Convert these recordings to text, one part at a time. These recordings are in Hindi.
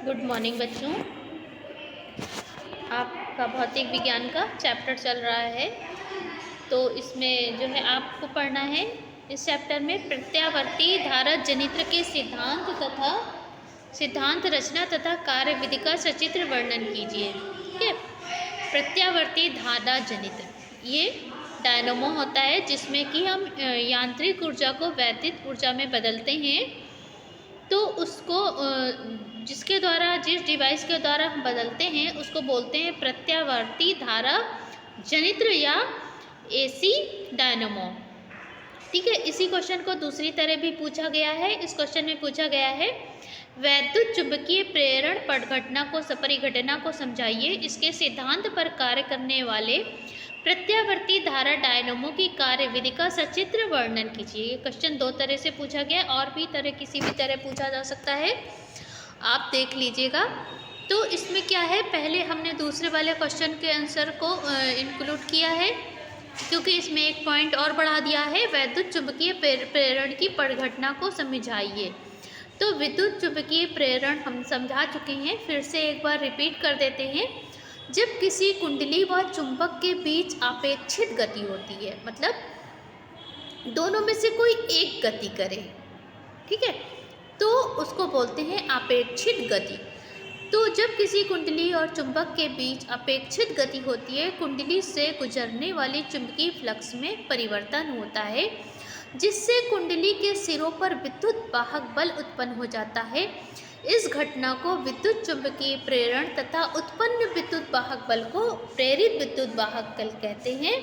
गुड मॉर्निंग बच्चों। आपका भौतिक विज्ञान का चैप्टर चल रहा है, तो इसमें जो है आपको पढ़ना है। इस चैप्टर में प्रत्यावर्ती धारा जनित्र के सिद्धांत रचना तथा कार्यविधि का सचित्र वर्णन कीजिए। ठीक है। प्रत्यावर्ती धारा जनित्र ये डायनमो होता है, जिसमें कि हम यांत्रिक ऊर्जा को वैद्युत ऊर्जा में बदलते हैं। तो उसको जिसके द्वारा, जिस डिवाइस के द्वारा हम बदलते हैं, उसको बोलते हैं प्रत्यावर्ती धारा जनित्र या एसी डायनमो। ठीक है। इसी क्वेश्चन को दूसरी तरह भी पूछा गया है। इस क्वेश्चन में पूछा गया है वैद्युत चुंबकीय प्रेरण परिघटना को समझाइए। इसके सिद्धांत पर कार्य करने वाले प्रत्यावर्ती धारा डायनमो की कार्यविधि का सचित्र वर्णन कीजिए। ये क्वेश्चन दो तरह से पूछा गया, और भी तरह किसी भी तरह पूछा जा सकता है, आप देख लीजिएगा। तो इसमें क्या है, पहले हमने दूसरे वाले क्वेश्चन के आंसर को इंक्लूड किया है, क्योंकि इसमें एक पॉइंट और बढ़ा दिया है, वैद्युत चुंबकीय प्रेरण की परिघटना को समझाइए। तो विद्युत चुंबकीय प्रेरण हम समझा चुके हैं, फिर से एक बार रिपीट कर देते हैं। जब किसी कुंडली व चुंबक के बीच अपेक्षित गति होती है, मतलब दोनों में से कोई एक गति करे, ठीक है, तो उसको बोलते हैं अपेक्षित गति। तो जब किसी कुंडली और चुंबक के बीच अपेक्षित गति होती है, कुंडली से गुजरने वाली चुंबकीय फ्लक्स में परिवर्तन होता है, जिससे कुंडली के सिरों पर विद्युत वाहक बल उत्पन्न हो जाता है। इस घटना को विद्युत चुंबकीय प्रेरण तथा उत्पन्न विद्युत वाहक बल को प्रेरित विद्युत वाहक बल कहते हैं।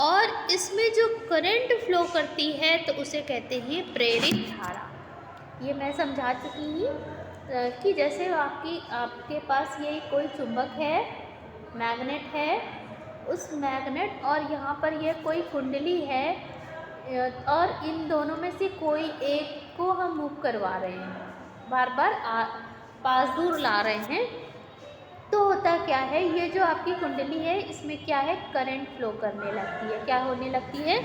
और इसमें जो करंट फ्लो करती है, तो उसे कहते हैं प्रेरित धारा। ये मैं समझा चुकी हूँ कि जैसे आपके पास ये कोई चुंबक है, मैग्नेट है, उस मैग्नेट और यहाँ पर ये कोई कुंडली है, और इन दोनों में से कोई एक को हम मूव करवा रहे हैं, बार बार पास दूर ला रहे हैं। तो होता क्या है, ये जो आपकी कुंडली है, इसमें क्या है, करंट फ्लो करने लगती है। क्या होने लगती है,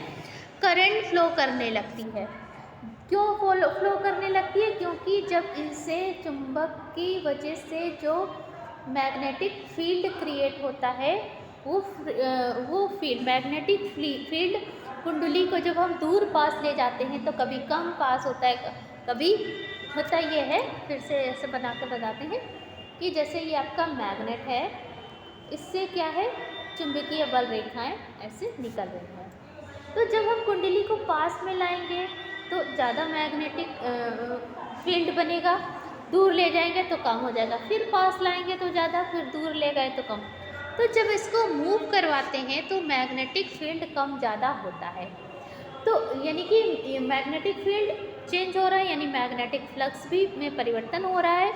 करंट फ्लो करने लगती है। क्यों फ्लो करने लगती है, क्योंकि जब इनसे चुंबक की वजह से जो मैग्नेटिक फील्ड क्रिएट होता है, वो फील्ड, मैग्नेटिक फील्ड कुंडली को जब हम दूर पास ले जाते हैं, तो कभी कम पास होता है, कभी होता ये है, फिर से ऐसे बना कर बताते हैं कि जैसे ये आपका मैग्नेट है, इससे क्या है, चुंबकीय बल रेखाएं ऐसे निकल रही हैं। तो जब हम कुंडली को पास में लाएंगे तो ज़्यादा मैग्नेटिक फील्ड बनेगा, दूर ले जाएंगे तो कम हो जाएगा, फिर पास लाएंगे तो ज़्यादा, फिर दूर ले गए तो कम। तो जब इसको मूव करवाते हैं तो मैग्नेटिक फील्ड कम ज़्यादा होता है। तो यानी कि मैग्नेटिक फील्ड चेंज हो रहा है, यानी मैग्नेटिक फ्लक्स भी में परिवर्तन हो रहा है,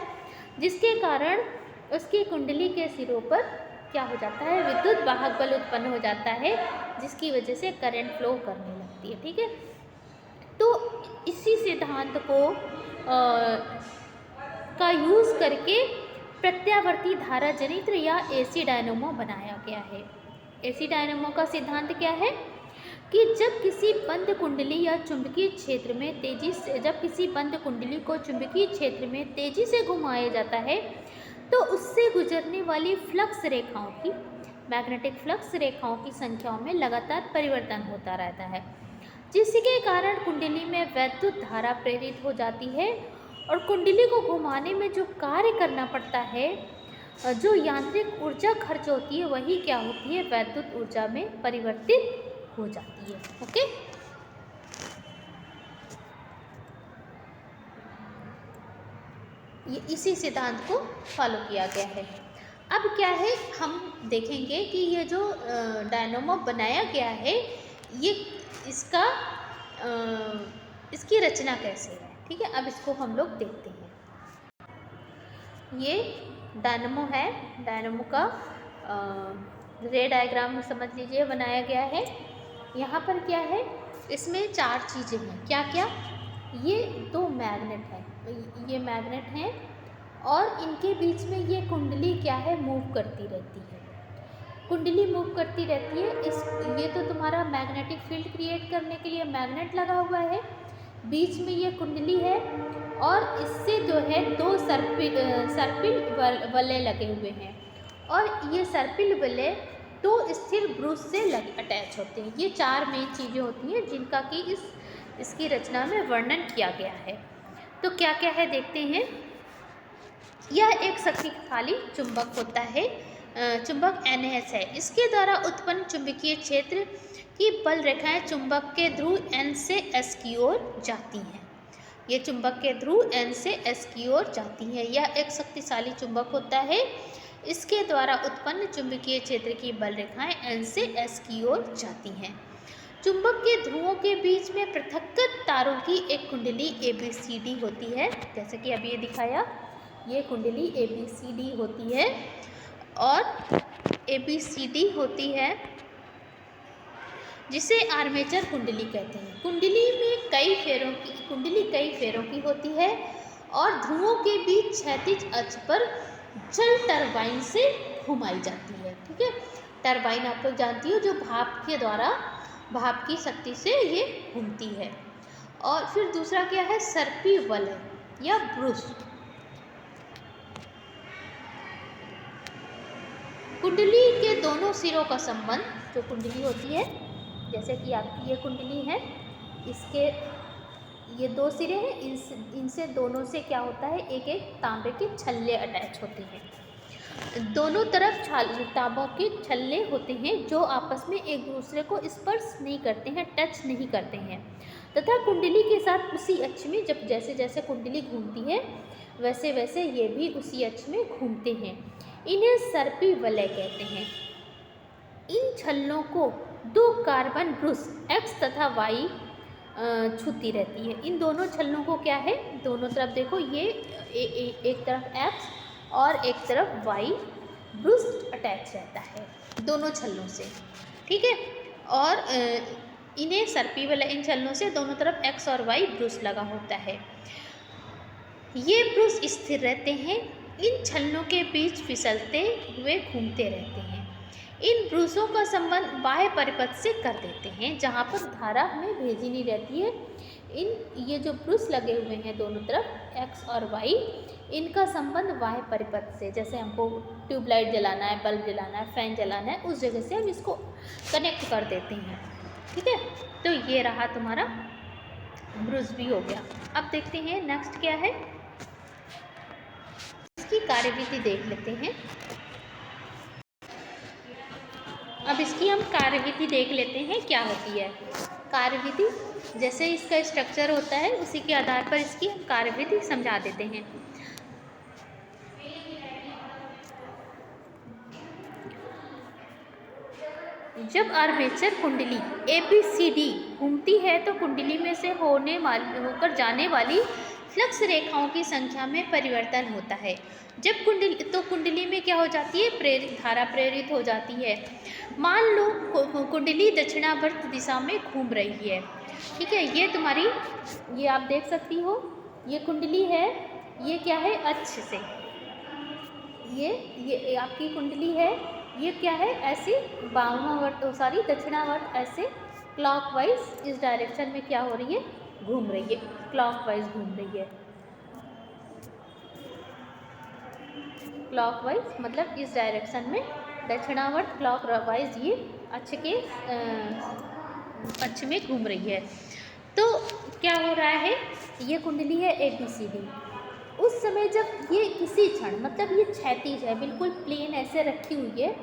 जिसके कारण उसकी कुंडली के सिरों पर क्या हो जाता है, विद्युत वाहक बल उत्पन्न हो जाता है, जिसकी वजह से करंट फ्लो करने लगती है। ठीक है। तो इसी सिद्धांत को का यूज़ करके प्रत्यावर्ती धारा जनित्र या एसी डायनमो बनाया गया है। एसी डायनमो का सिद्धांत क्या है कि जब किसी बंद कुंडली या चुंबकीय क्षेत्र में कुंडली को चुंबकीय क्षेत्र में तेजी से घुमाया जाता है, तो उससे गुजरने वाली फ्लक्स रेखाओं की, मैग्नेटिक फ्लक्स रेखाओं की संख्याओं में लगातार परिवर्तन होता रहता है, जिसके कारण कुंडली में वैद्युत धारा प्रेरित हो जाती है, और कुंडली को घुमाने में जो कार्य करना पड़ता है, जो यांत्रिक ऊर्जा खर्च होती है, वही क्या होती है, वैद्युत ऊर्जा में परिवर्तित हो जाती है। ओके। ये इसी सिद्धांत को फॉलो किया गया है। अब क्या है, हम देखेंगे कि ये जो डायनमो बनाया गया है, ये इसकी रचना कैसे है। ठीक है। अब इसको हम लोग देखते हैं। ये डायनमो है, डायनमो का रे डायग्राम में समझ लीजिए बनाया गया है। यहाँ पर क्या है, इसमें चार चीज़ें हैं। क्या क्या, ये दो मैग्नेट है, ये मैग्नेट हैं, और इनके बीच में ये कुंडली क्या है, मूव करती रहती है, कुंडली मूव करती रहती है। ये तो तुम्हारा मैग्नेटिक फील्ड क्रिएट करने के लिए मैग्नेट लगा हुआ है, बीच में ये कुंडली है, और इससे जो है दो सर्पिल वलय लगे हुए हैं और ये सर्पिल वलय दो स्थिर ब्रूस से अटैच होते हैं। ये 4 मेन चीज़ें होती हैं जिनका कि इसकी रचना में वर्णन किया गया है। तो क्या क्या है देखते हैं। यह एक शक्तिशाली चुंबक होता है, चुंबक NH है। इसके द्वारा उत्पन्न चुंबकीय क्षेत्र की बल रेखाएं चुंबक के ध्रुव N से S की ओर जाती हैं। ये चुंबक के ध्रुव N से S की ओर जाती है। यह एक शक्तिशाली चुंबक होता है। इसके द्वारा उत्पन्न चुंबकीय क्षेत्र की बल रेखाएं N से S की ओर जाती हैं। चुंबक के ध्रुवों के बीच में पृथक्कृत तारों की एक कुंडली ABCD होती है। जैसे कि अभी ये दिखाया, ये कुंडली ABCD होती है और ABCD होती है जिसे आर्मेचर कुंडली कहते हैं। कुंडली कई फेरों की होती है और ध्रुवों के बीच क्षैतिज अक्ष पर जल टरबाइन से घुमाई जाती है। ठीक है, टरबाइन आप लोग जानती हो, जो भाप की शक्ति से ये घूमती है। और फिर दूसरा क्या है, सर्पी वलय या ब्रूस। कुंडली के दोनों सिरों का संबंध, जो कुंडली होती है, जैसे कि आपकी ये कुंडली है, इसके ये 2 सिरे हैं, इनसे दोनों से क्या होता है, एक एक तांबे के छल्ले अटैच होते हैं। दोनों तरफ तांबों के छल्ले होते हैं जो आपस में एक दूसरे को स्पर्श नहीं करते हैं, टच नहीं करते हैं, तथा कुंडली के साथ उसी अक्ष में जैसे जैसे कुंडली घूमती है वैसे वैसे ये भी उसी अक्ष में घूमते हैं। इन्हें सर्पी वलय कहते हैं। इन छल्लों को 2 कार्बन ब्रूस X तथा Y छूती रहती है। इन दोनों छल्लों को क्या है, दोनों तरफ देखो, ये एक तरफ X और एक तरफ Y ब्रूस अटैच रहता है दोनों छल्लों से। ठीक है, और इन्हें सर्पी वलय, इन छल्लों से दोनों तरफ X और Y ब्रूस लगा होता है। ये ब्रूस स्थिर रहते हैं, इन छल्लों के बीच फिसलते हुए घूमते रहते हैं। इन ब्रूसों का संबंध बाह्य परिपथ से कर देते हैं, जहाँ पर धारा हमें भेजनी रहती है। ये जो ब्रूस लगे हुए हैं दोनों तरफ X और Y, इनका संबंध बाह्य परिपथ से, जैसे हमको ट्यूबलाइट जलाना है, बल्ब जलाना है, फैन जलाना है, उस जगह से हम इसको कनेक्ट कर देते हैं। ठीक है, तो ये रहा तुम्हारा ब्रूस भी हो गया। अब देखते हैं नेक्स्ट क्या है, इसकी कार्यविधि देख लेते हैं। अब इसकी हम कार्यविधि देख लेते हैं क्या होती है। कार्यविधि, जैसे इसका स्ट्रक्चर होता है उसी के आधार पर इसकी हम कार्यविधि समझा देते हैं। जब आर्मेचर कुंडली ABCD घूमती है तो कुंडली में से होकर जाने वाली फ्लक्स रेखाओं की संख्या में परिवर्तन होता है। जब कुंडली में क्या हो जाती है, धारा प्रेरित हो जाती है। मान लो कुंडली दक्षिणावर्त दिशा में घूम रही है। ठीक है, ये तुम्हारी, ये आप देख सकती हो, ये कुंडली है, ये क्या है, अक्ष से, ये आपकी कुंडली है, ये क्या है, ऐसे दक्षिणावर्त ऐसे क्लॉकवाइज इस डायरेक्शन में क्या हो रही है, घूम रही है, क्लॉकवाइज घूम रही है। क्लॉकवाइज मतलब इस डायरेक्शन में, दक्षिणावर्त क्लॉकवाइज ये अक्ष में घूम रही है। तो क्या हो रहा है, ये कुंडली है ABCD। उस समय जब ये किसी क्षण, मतलब ये क्षैतिज है, बिल्कुल प्लेन ऐसे रखी हुई है,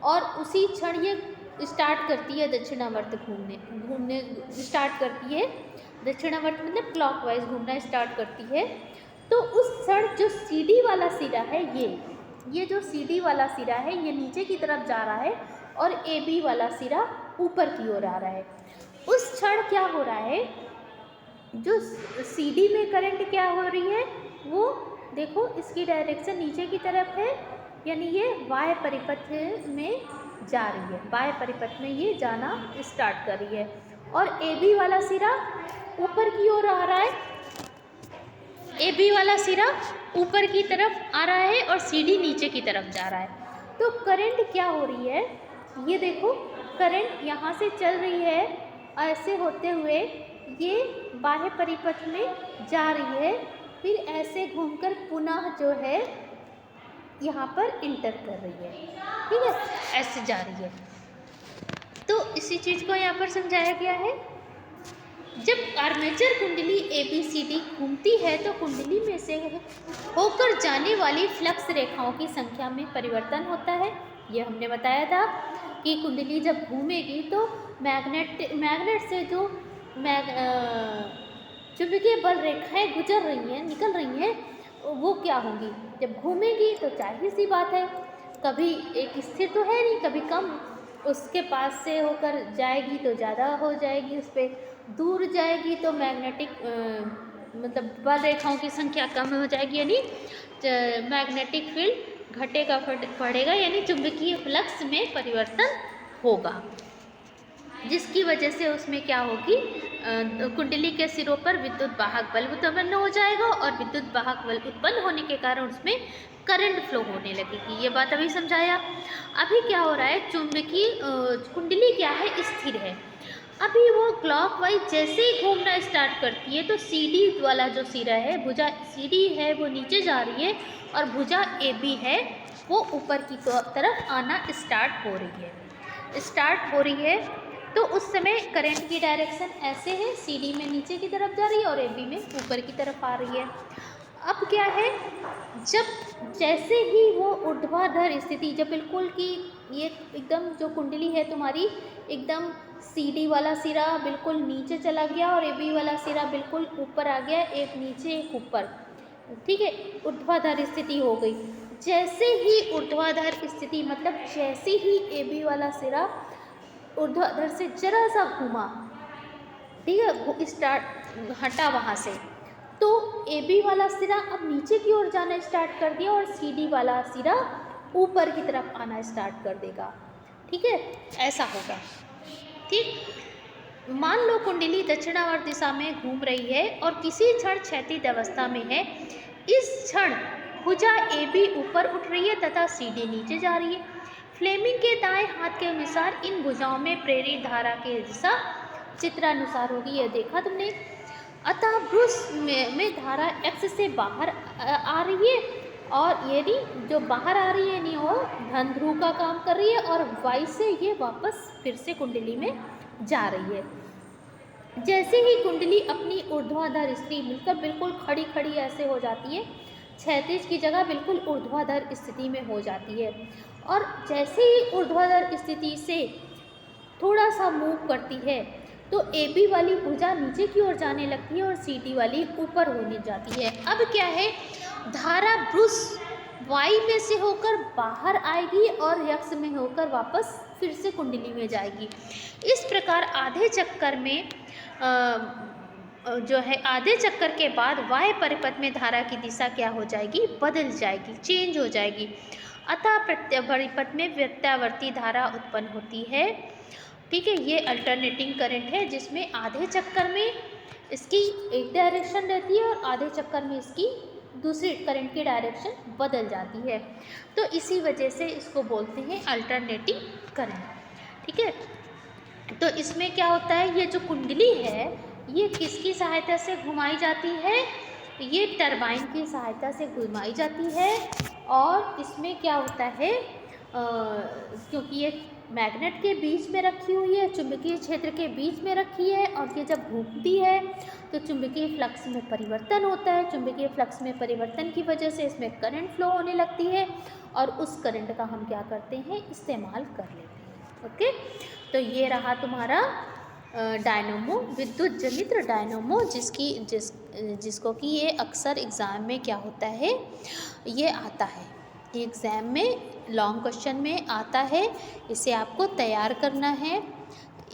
और उसी क्षण ये स्टार्ट करती है दक्षिणावर्त घूमने स्टार्ट करती है। दक्षिणावर्त मतलब क्लॉकवाइज घूमना स्टार्ट करती है। तो उस क्षण जो CD वाला सिरा है, ये जो CD वाला सिरा है, ये नीचे की तरफ जा रहा है और AB वाला सिरा ऊपर की ओर आ रहा है। उस क्षण क्या हो रहा है, जो CD में करंट क्या हो रही है, वो देखो इसकी डायरेक्शन नीचे की तरफ है, यानी ये बाह्य परिपथ में जा रही है, बाह्य परिपथ में ये जाना स्टार्ट कर रही है। और AB वाला सिरा ऊपर की ओर आ रहा है, AB वाला सिरा ऊपर की तरफ आ रहा है और CD नीचे की तरफ जा रहा है। तो करंट क्या हो रही है, ये देखो करंट यहाँ से चल रही है, ऐसे होते हुए ये बाह्य परिपथ में जा रही है फिर ऐसे घूमकर पुनः जो है यहाँ पर इंटर कर रही है, ठीक है, ऐसे जा रही है। तो इसी चीज़ को यहाँ पर समझाया गया है। जब आर्मेचर कुंडली ABCD घूमती है तो कुंडली में से होकर जाने वाली फ्लक्स रेखाओं की संख्या में परिवर्तन होता है। ये हमने बताया था कि कुंडली जब घूमेगी तो मैग्नेट से जो चुंबकीय बल रेखाएं गुजर रही हैं, निकल रही हैं, वो क्या होंगी, जब घूमेगी तो जाहिर सी बात है कभी एक स्थिर तो है नहीं, कभी कम उसके पास से होकर जाएगी तो ज़्यादा हो जाएगी, उस पर दूर जाएगी तो मैग्नेटिक मतलब बल रेखाओं की संख्या कम हो जाएगी, यानी मैग्नेटिक फील्ड घटेगा बढ़ेगा, यानी चुंबकीय फ्लक्स में परिवर्तन होगा, जिसकी वजह से उसमें क्या होगी, कुंडली के सिरों पर विद्युत वाहक बल उत्पन्न हो जाएगा और विद्युत वाहक बल उत्पन्न होने के कारण उसमें करंट फ्लो होने लगेगी। ये बात अभी समझाया। अभी क्या हो रहा है, चुंबकीय कुंडली क्या है, स्थिर है। अभी वो क्लॉकवाइज जैसे ही घूमना स्टार्ट करती है तो CD वाला जो सिरा है, भुजा CD है वो नीचे जा रही है और भुजा AB है वो ऊपर की तरफ आना स्टार्ट हो रही है। तो उस समय करंट की डायरेक्शन ऐसे है, CD में नीचे की तरफ जा रही है और AB में ऊपर की तरफ आ रही है। अब क्या है, जब जैसे ही वो ऊर्ध्वाधर स्थिति, जब बिल्कुल कि ये एकदम जो कुंडली है तुम्हारी एकदम CD वाला सिरा बिल्कुल नीचे चला गया और AB वाला सिरा बिल्कुल ऊपर आ गया, एक नीचे एक ऊपर, ठीक है, ऊर्ध्वाधर स्थिति हो गई। जैसे ही ऊर्ध्वाधर स्थिति मतलब जैसे ही AB वाला सिरा ऊर्ध्वाधर से जरा सा घूमा, ठीक है, स्टार्ट हटा वहाँ से, तो AB वाला सिरा अब नीचे की ओर जाना स्टार्ट कर दिया और CD वाला सिरा ऊपर की तरफ आना स्टार्ट कर देगा, ठीक है, ऐसा होगा। ठीक, मान लो कुंडली दक्षिणावर्त दिशा में घूम रही है और किसी क्षण क्षैतिज अवस्था में है। इस क्षण भुजा AB ऊपर उठ रही है तथा CD नीचे जा रही है। फ्लेमिंग के दाएं हाथ के अनुसार इन भुजाओं में प्रेरित धारा की दिशा चित्रानुसार होगी, यह देखा तुमने। अतः ब्रूस में धारा X से बाहर आ रही है और यदि जो बाहर आ रही है नहीं वो धन ध्रुव का काम कर रही है और Y से ये वापस फिर से कुंडली में जा रही है। जैसे ही कुंडली अपनी ऊर्ध्वाधर स्थिति मिलकर बिल्कुल खड़ी खड़ी ऐसे हो जाती है, क्षैतिज की जगह बिल्कुल ऊर्ध्वाधर स्थिति में हो जाती है और जैसे ही ऊर्ध्वाधर स्थिति से थोड़ा सा मूव करती है तो AB वाली भुजा नीचे की ओर जाने लगती है और CD वाली ऊपर होने जाती है। अब क्या है, धारा ब्रूस Y में से होकर बाहर आएगी और X में होकर वापस फिर से कुंडली में जाएगी। इस प्रकार आधे चक्कर में जो है आधे चक्कर के बाद Y परिपथ में धारा की दिशा क्या हो जाएगी, बदल जाएगी, चेंज हो जाएगी। अतः परिपथ में प्रत्यावर्ती धारा उत्पन्न होती है, ठीक है। ये अल्टरनेटिंग करंट है जिसमें आधे चक्कर में इसकी एक डायरेक्शन रहती है और आधे चक्कर में इसकी दूसरी करंट की डायरेक्शन बदल जाती है। तो इसी वजह से इसको बोलते हैं अल्टरनेटिंग करंट, ठीक है। तो इसमें क्या होता है, ये जो कुंडली है ये किसकी सहायता से घुमाई जाती है, ये टरबाइन की सहायता से घुमाई जाती है। और इसमें क्या होता है, क्योंकि ये मैग्नेट के बीच में रखी हुई है, चुंबकीय क्षेत्र के बीच में रखी है और ये जब घूमती है तो चुंबकीय फ्लक्स में परिवर्तन होता है। चुंबकीय फ्लक्स में परिवर्तन की वजह से इसमें करंट फ्लो होने लगती है और उस करंट का हम क्या करते हैं, इस्तेमाल कर लेते हैं। ओके, तो ये रहा तुम्हारा डायनोमो, विद्युत जनित डायनोमो, जिसको कि ये अक्सर एग्ज़ाम में क्या होता है, ये आता है एग्ज़ाम में, लॉन्ग क्वेश्चन में आता है। इसे आपको तैयार करना है,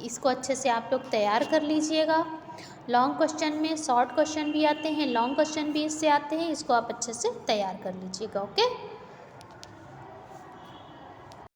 इसको अच्छे से आप लोग तैयार कर लीजिएगा। लॉन्ग क्वेश्चन में शॉर्ट क्वेश्चन भी आते हैं, लॉन्ग क्वेश्चन भी इससे आते हैं, इसको आप अच्छे से तैयार कर लीजिएगा। ओके।